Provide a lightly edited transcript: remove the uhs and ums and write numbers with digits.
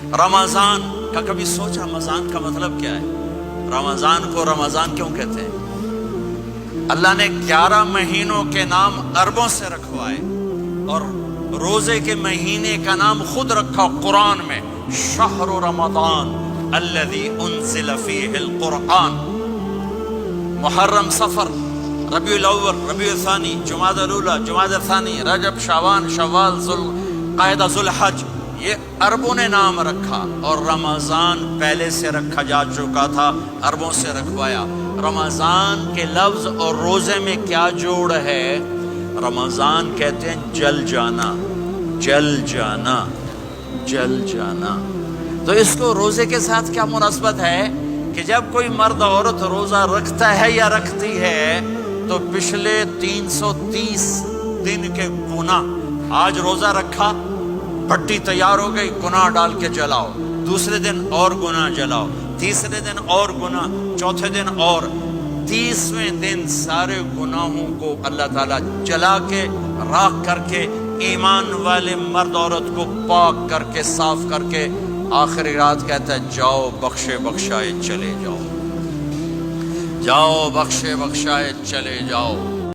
رمضان کا کبھی سوچا رمضان کا مطلب کیا ہے؟ رمضان کو رمضان کیوں کہتے ہیں؟ اللہ نے 11 مہینوں کے نام عربوں سے رکھوائے اور روزے کے مہینے کا نام خود رکھا قرآن میں، شہر رمضان الذی انزل فیہ القرآن۔ محرم، صفر، ربیع الاول، ربیع الثانی، جمادی الاولی، جمادی الثانی، رجب، شعبان، شوال، ذوالقعدہ، ذوالحج، یہ عربوں نے نام رکھا، اور رمضان پہلے سے رکھا جا چکا تھا، عربوں سے رکھوایا۔ رمضان کے لفظ اور روزے میں کیا جوڑ ہے؟ رمضان کہتے ہیں جل جانا، جل جانا، جل جانا۔ تو اس کو روزے کے ساتھ کیا مناسبت ہے کہ جب کوئی مرد عورت روزہ رکھتا ہے یا رکھتی ہے تو پچھلے 330 دن کے گناہ، آج روزہ رکھا، پٹی تیار ہو گئی، گناہ ڈال کے جلاؤ، دوسرے دن اور گناہ جلاؤ، تیسرے دن اور گناہ، چوتھے دن اور، 30ویں دن سارے گناہوں کو اللہ تعالیٰ جلا کے، راکھ کر کے، ایمان والے مرد عورت کو پاک کر کے، صاف کر کے، آخری رات کہتا ہے جاؤ بخشے بخشائے چلے جاؤ، جاؤ بخشے بخشائے چلے جاؤ۔